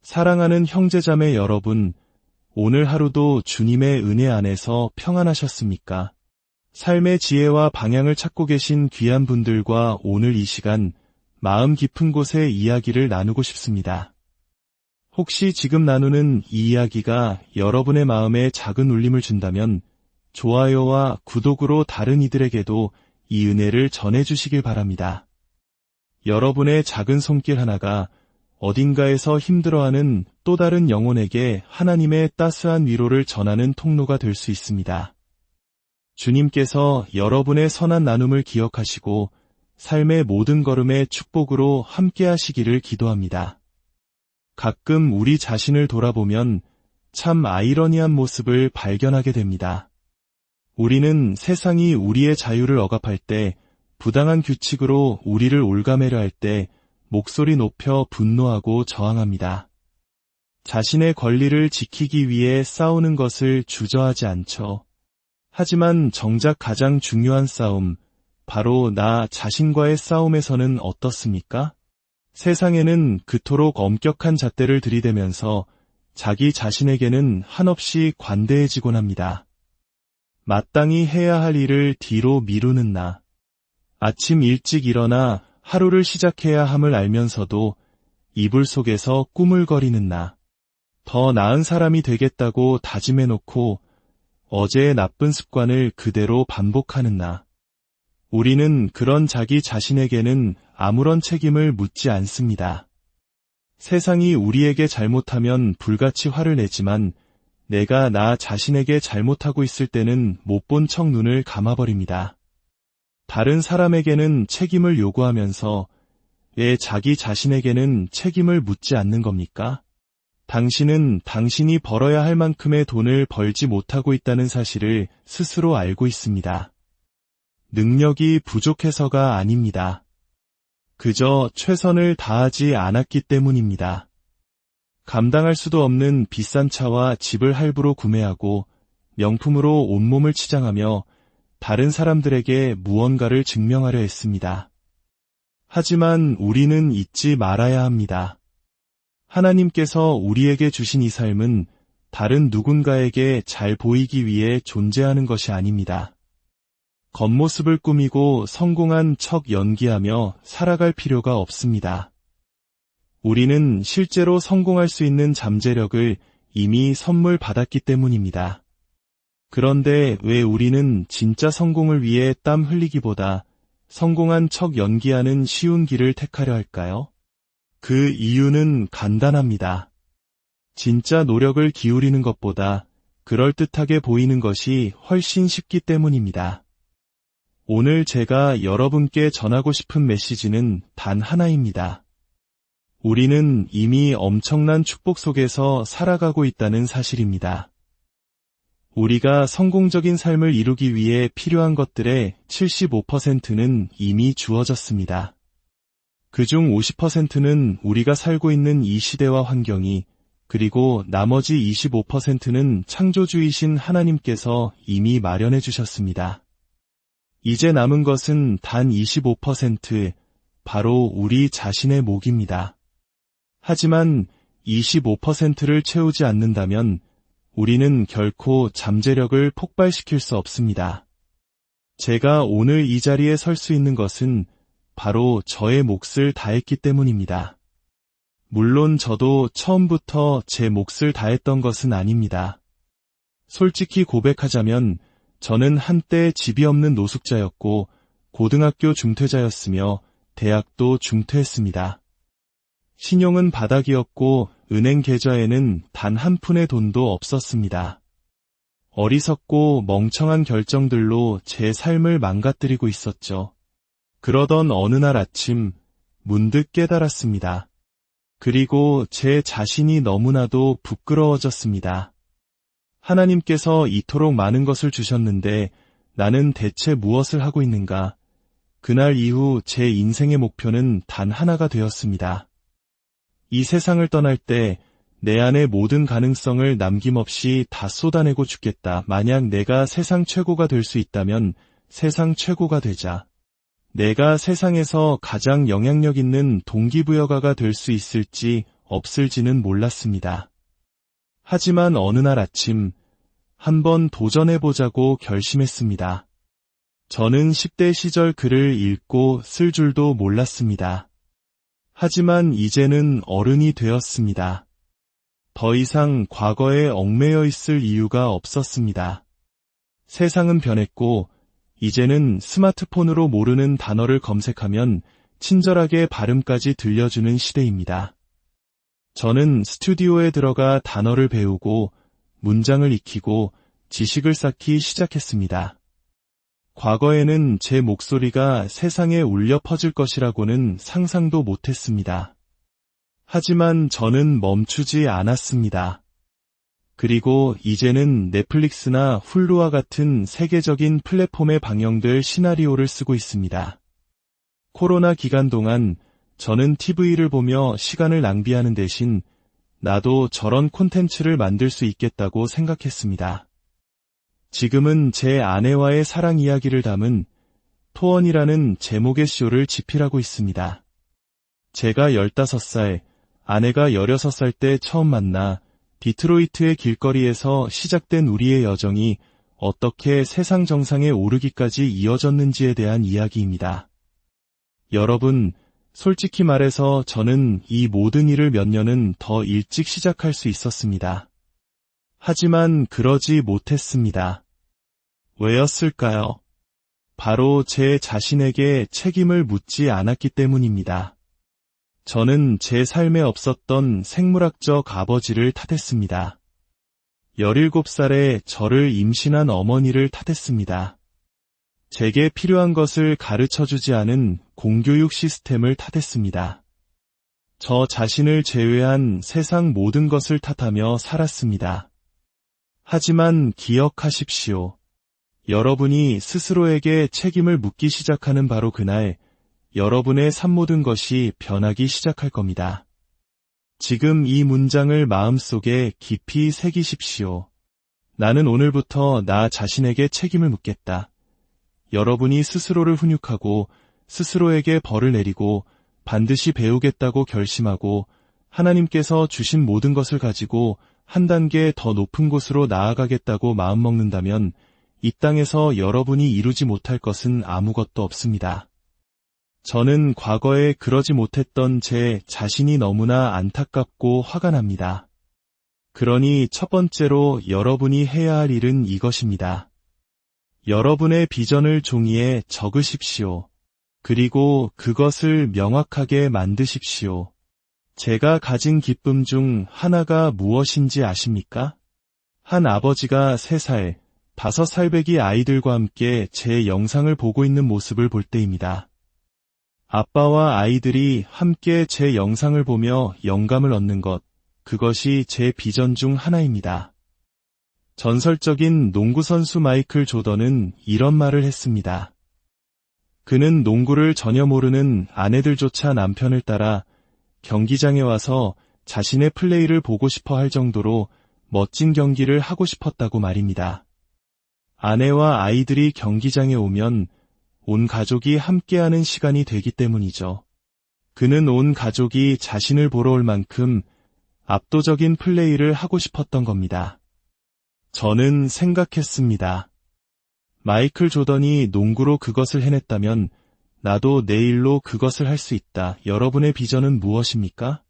사랑하는 형제자매 여러분, 오늘 하루도 주님의 은혜 안에서 평안하셨습니까? 삶의 지혜와 방향을 찾고 계신 귀한 분들과 오늘 이 시간 마음 깊은 곳에 이야기를 나누고 싶습니다. 혹시 지금 나누는 이 이야기가 여러분의 마음에 작은 울림을 준다면 좋아요와 구독으로 다른 이들에게도 이 은혜를 전해주시길 바랍니다. 여러분의 작은 손길 하나가 어딘가에서 힘들어하는 또 다른 영혼에게 하나님의 따스한 위로를 전하는 통로가 될 수 있습니다. 주님께서 여러분의 선한 나눔을 기억하시고 삶의 모든 걸음에 축복으로 함께 하시기를 기도합니다. 가끔 우리 자신을 돌아보면 참 아이러니한 모습을 발견하게 됩니다. 우리는 세상이 우리의 자유를 억압할 때, 부당한 규칙으로 우리를 올가매려 할 때 목소리 높여 분노하고 저항합니다. 자신의 권리를 지키기 위해 싸우는 것을 주저하지 않죠. 하지만 정작 가장 중요한 싸움, 바로 나 자신과의 싸움에서는 어떻습니까? 세상에는 그토록 엄격한 잣대를 들이대면서 자기 자신에게는 한없이 관대해지곤 합니다. 마땅히 해야 할 일을 뒤로 미루는 나. 아침 일찍 일어나 하루를 시작해야 함을 알면서도 이불 속에서 꾸물거리는 나. 더 나은 사람이 되겠다고 다짐해놓고 어제의 나쁜 습관을 그대로 반복하는 나. 우리는 그런 자기 자신에게는 아무런 책임을 묻지 않습니다. 세상이 우리에게 잘못하면 불같이 화를 내지만 내가 나 자신에게 잘못하고 있을 때는 못 본 척 눈을 감아버립니다. 다른 사람에게는 책임을 요구하면서 왜 자기 자신에게는 책임을 묻지 않는 겁니까? 당신은 당신이 벌어야 할 만큼의 돈을 벌지 못하고 있다는 사실을 스스로 알고 있습니다. 능력이 부족해서가 아닙니다. 그저 최선을 다하지 않았기 때문입니다. 감당할 수도 없는 비싼 차와 집을 할부로 구매하고 명품으로 온몸을 치장하며 다른 사람들에게 무언가를 증명하려 했습니다. 하지만 우리는 잊지 말아야 합니다. 하나님께서 우리에게 주신 이 삶은 다른 누군가에게 잘 보이기 위해 존재하는 것이 아닙니다. 겉모습을 꾸미고 성공한 척 연기하며 살아갈 필요가 없습니다. 우리는 실제로 성공할 수 있는 잠재력을 이미 선물 받았기 때문입니다. 그런데 왜 우리는 진짜 성공을 위해 땀 흘리기보다 성공한 척 연기하는 쉬운 길을 택하려 할까요? 그 이유는 간단합니다. 진짜 노력을 기울이는 것보다 그럴듯하게 보이는 것이 훨씬 쉽기 때문입니다. 오늘 제가 여러분께 전하고 싶은 메시지는 단 하나입니다. 우리는 이미 엄청난 축복 속에서 살아가고 있다는 사실입니다. 우리가 성공적인 삶을 이루기 위해 필요한 것들의 75%는 이미 주어졌습니다. 그중 50%는 우리가 살고 있는 이 시대와 환경이, 그리고 나머지 25%는 창조주이신 하나님께서 이미 마련해 주셨습니다. 이제 남은 것은 단 25%, 바로 우리 자신의 몫입니다. 하지만 25%를 채우지 않는다면 우리는 결코 잠재력을 폭발시킬 수 없습니다. 제가 오늘 이 자리에 설 수 있는 것은 바로 저의 몫을 다했기 때문입니다. 물론 저도 처음부터 제 몫을 다했던 것은 아닙니다. 솔직히 고백하자면 저는 한때 집이 없는 노숙자였고 고등학교 중퇴자였으며 대학도 중퇴했습니다. 신용은 바닥이었고 은행 계좌에는 단 한 푼의 돈도 없었습니다. 어리석고 멍청한 결정들로 제 삶을 망가뜨리고 있었죠. 그러던 어느 날 아침 문득 깨달았습니다. 그리고 제 자신이 너무나도 부끄러워졌습니다. 하나님께서 이토록 많은 것을 주셨는데 나는 대체 무엇을 하고 있는가? 그날 이후 제 인생의 목표는 단 하나가 되었습니다. 이 세상을 떠날 때 내 안의 모든 가능성을 남김없이 다 쏟아내고 죽겠다. 만약 내가 세상 최고가 될 수 있다면 세상 최고가 되자. 내가 세상에서 가장 영향력 있는 동기부여가가 될 수 있을지 없을지는 몰랐습니다. 하지만 어느 날 아침 한번 도전해보자고 결심했습니다. 저는 10대 시절 글을 읽고 쓸 줄도 몰랐습니다. 하지만 이제는 어른이 되었습니다. 더 이상 과거에 얽매여 있을 이유가 없었습니다. 세상은 변했고 이제는 스마트폰으로 모르는 단어를 검색하면 친절하게 발음까지 들려주는 시대입니다. 저는 스튜디오에 들어가 단어를 배우고 문장을 익히고 지식을 쌓기 시작했습니다. 과거에는 제 목소리가 세상에 울려 퍼질 것이라고는 상상도 못했습니다. 하지만 저는 멈추지 않았습니다. 그리고 이제는 넷플릭스나 훌루와 같은 세계적인 플랫폼에 방영될 시나리오를 쓰고 있습니다. 코로나 기간 동안 저는 TV를 보며 시간을 낭비하는 대신 나도 저런 콘텐츠를 만들 수 있겠다고 생각했습니다. 지금은 제 아내와의 사랑 이야기를 담은 토언이라는 제목의 쇼를 집필하고 있습니다. 제가 15살, 아내가 16살 때 처음 만나 디트로이트의 길거리에서 시작된 우리의 여정이 어떻게 세상 정상에 오르기까지 이어졌는지에 대한 이야기입니다. 여러분, 솔직히 말해서 저는 이 모든 일을 몇 년은 더 일찍 시작할 수 있었습니다. 하지만 그러지 못했습니다. 왜였을까요? 바로 제 자신에게 책임을 묻지 않았기 때문입니다. 저는 제 삶에 없었던 생물학적 아버지를 탓했습니다. 17살에 저를 임신한 어머니를 탓했습니다. 제게 필요한 것을 가르쳐주지 않은 공교육 시스템을 탓했습니다. 저 자신을 제외한 세상 모든 것을 탓하며 살았습니다. 하지만 기억하십시오. 여러분이 스스로에게 책임을 묻기 시작하는 바로 그날, 여러분의 삶 모든 것이 변하기 시작할 겁니다. 지금 이 문장을 마음속에 깊이 새기십시오. 나는 오늘부터 나 자신에게 책임을 묻겠다. 여러분이 스스로를 훈육하고 스스로에게 벌을 내리고 반드시 배우겠다고 결심하고 하나님께서 주신 모든 것을 가지고 한 단계 더 높은 곳으로 나아가겠다고 마음먹는다면 이 땅에서 여러분이 이루지 못할 것은 아무것도 없습니다. 저는 과거에 그러지 못했던 제 자신이 너무나 안타깝고 화가 납니다. 그러니 첫 번째로 여러분이 해야 할 일은 이것입니다. 여러분의 비전을 종이에 적으십시오. 그리고 그것을 명확하게 만드십시오. 제가 가진 기쁨 중 하나가 무엇인지 아십니까? 한 아버지가 3살, 5살배기 아이들과 함께 제 영상을 보고 있는 모습을 볼 때입니다. 아빠와 아이들이 함께 제 영상을 보며 영감을 얻는 것, 그것이 제 비전 중 하나입니다. 전설적인 농구선수 마이클 조던은 이런 말을 했습니다. 그는 농구를 전혀 모르는 아내들조차 남편을 따라 경기장에 와서 자신의 플레이를 보고 싶어 할 정도로 멋진 경기를 하고 싶었다고 말입니다. 아내와 아이들이 경기장에 오면 온 가족이 함께하는 시간이 되기 때문이죠. 그는 온 가족이 자신을 보러 올 만큼 압도적인 플레이를 하고 싶었던 겁니다. 저는 생각했습니다. 마이클 조던이 농구로 그것을 해냈다면 나도 내일로 그것을 할 수 있다. 여러분의 비전은 무엇입니까?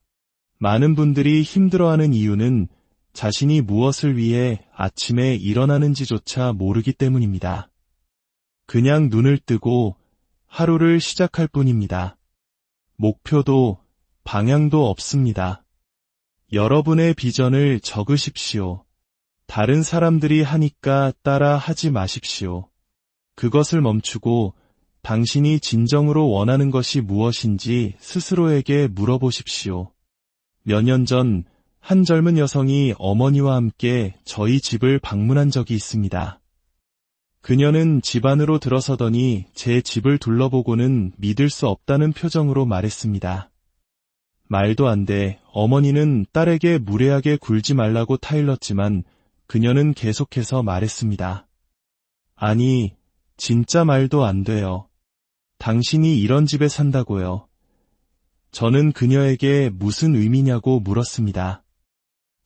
많은 분들이 힘들어하는 이유는 자신이 무엇을 위해 아침에 일어나는지조차 모르기 때문입니다. 그냥 눈을 뜨고 하루를 시작할 뿐입니다. 목표도 방향도 없습니다. 여러분의 비전을 적으십시오. 다른 사람들이 하니까 따라 하지 마십시오. 그것을 멈추고 당신이 진정으로 원하는 것이 무엇인지 스스로에게 물어보십시오. 몇 년 전 한 젊은 여성이 어머니와 함께 저희 집을 방문한 적이 있습니다. 그녀는 집 안으로 들어서더니 제 집을 둘러보고는 믿을 수 없다는 표정으로 말했습니다. 말도 안 돼. 어머니는 딸에게 무례하게 굴지 말라고 타일렀지만 그녀는 계속해서 말했습니다. 아니, 진짜 말도 안 돼요. 당신이 이런 집에 산다고요. 저는 그녀에게 무슨 의미냐고 물었습니다.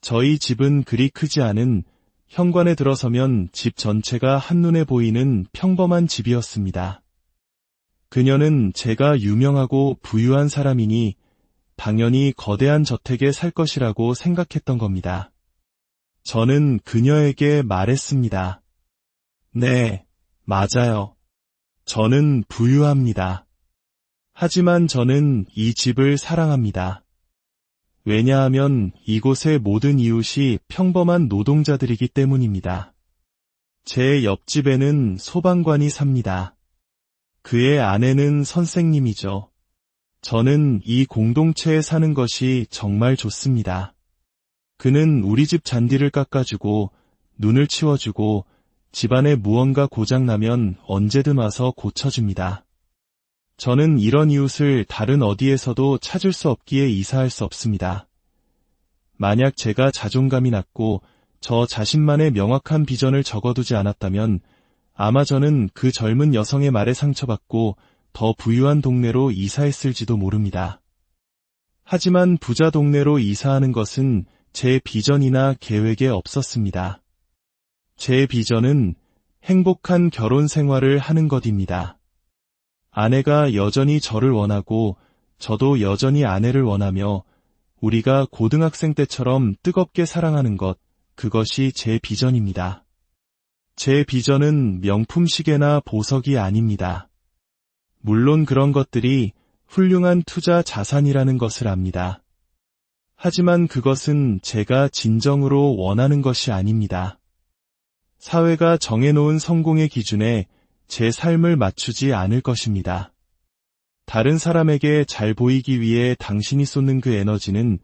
저희 집은 그리 크지 않은 현관에 들어서면 집 전체가 한눈에 보이는 평범한 집이었습니다. 그녀는 제가 유명하고 부유한 사람이니 당연히 거대한 저택에 살 것이라고 생각했던 겁니다. 저는 그녀에게 말했습니다. 네, 맞아요. 저는 부유합니다. 하지만 저는 이 집을 사랑합니다. 왜냐하면 이곳의 모든 이웃이 평범한 노동자들이기 때문입니다. 제 옆집에는 소방관이 삽니다. 그의 아내는 선생님이죠. 저는 이 공동체에 사는 것이 정말 좋습니다. 그는 우리 집 잔디를 깎아주고 눈을 치워주고 집안에 무언가 고장나면 언제든 와서 고쳐줍니다. 저는 이런 이웃을 다른 어디에서도 찾을 수 없기에 이사할 수 없습니다. 만약 제가 자존감이 낮고 저 자신만의 명확한 비전을 적어두지 않았다면 아마 저는 그 젊은 여성의 말에 상처받고 더 부유한 동네로 이사했을지도 모릅니다. 하지만 부자 동네로 이사하는 것은 제 비전이나 계획에 없었습니다. 제 비전은 행복한 결혼 생활을 하는 것입니다. 아내가 여전히 저를 원하고 저도 여전히 아내를 원하며 우리가 고등학생 때처럼 뜨겁게 사랑하는 것, 그것이 제 비전입니다. 제 비전은 명품 시계나 보석이 아닙니다. 물론 그런 것들이 훌륭한 투자 자산이라는 것을 압니다. 하지만 그것은 제가 진정으로 원하는 것이 아닙니다. 사회가 정해놓은 성공의 기준에 제 삶을 맞추지 않을 것입니다. 다른 사람에게 잘 보이기 위해 당신이 쏟는 그 에너지는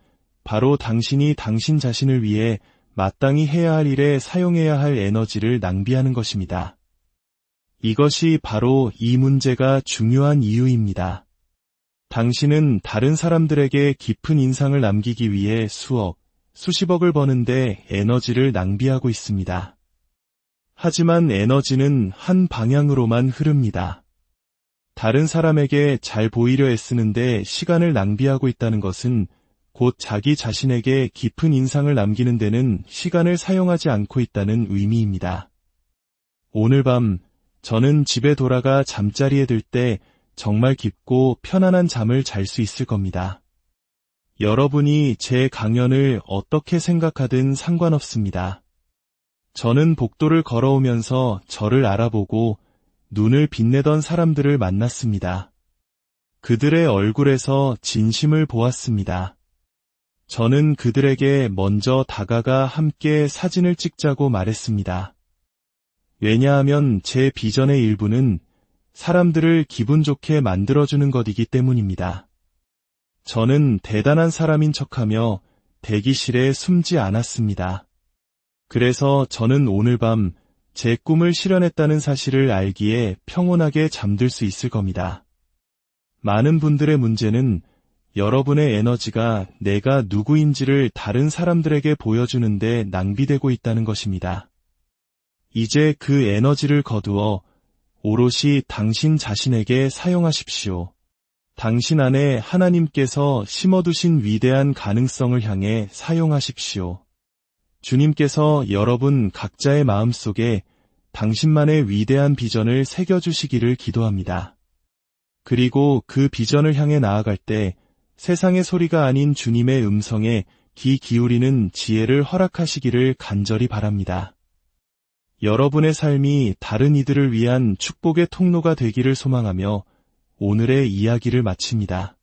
바로 당신이 당신 자신을 위해 마땅히 해야 할 일에 사용해야 할 에너지를 낭비하는 것입니다. 이것이 바로 이 문제가 중요한 이유입니다. 당신은 다른 사람들에게 깊은 인상을 남기기 위해 수억, 수십억을 버는데 에너지를 낭비하고 있습니다. 하지만 에너지는 한 방향으로만 흐릅니다. 다른 사람에게 잘 보이려 애쓰는데 시간을 낭비하고 있다는 것은 곧 자기 자신에게 깊은 인상을 남기는 데는 시간을 사용하지 않고 있다는 의미입니다. 오늘 밤 저는 집에 돌아가 잠자리에 들 때 정말 깊고 편안한 잠을 잘 수 있을 겁니다. 여러분이 제 강연을 어떻게 생각하든 상관없습니다. 저는 복도를 걸어오면서 저를 알아보고 눈을 빛내던 사람들을 만났습니다. 그들의 얼굴에서 진심을 보았습니다. 저는 그들에게 먼저 다가가 함께 사진을 찍자고 말했습니다. 왜냐하면 제 비전의 일부는 사람들을 기분 좋게 만들어주는 것이기 때문입니다. 저는 대단한 사람인 척하며 대기실에 숨지 않았습니다. 그래서 저는 오늘 밤 제 꿈을 실현했다는 사실을 알기에 평온하게 잠들 수 있을 겁니다. 많은 분들의 문제는 여러분의 에너지가 내가 누구인지를 다른 사람들에게 보여주는데 낭비되고 있다는 것입니다. 이제 그 에너지를 거두어 오롯이 당신 자신에게 사용하십시오. 당신 안에 하나님께서 심어두신 위대한 가능성을 향해 사용하십시오. 주님께서 여러분 각자의 마음속에 당신만의 위대한 비전을 새겨주시기를 기도합니다. 그리고 그 비전을 향해 나아갈 때 세상의 소리가 아닌 주님의 음성에 귀 기울이는 지혜를 허락하시기를 간절히 바랍니다. 여러분의 삶이 다른 이들을 위한 축복의 통로가 되기를 소망하며 오늘의 이야기를 마칩니다.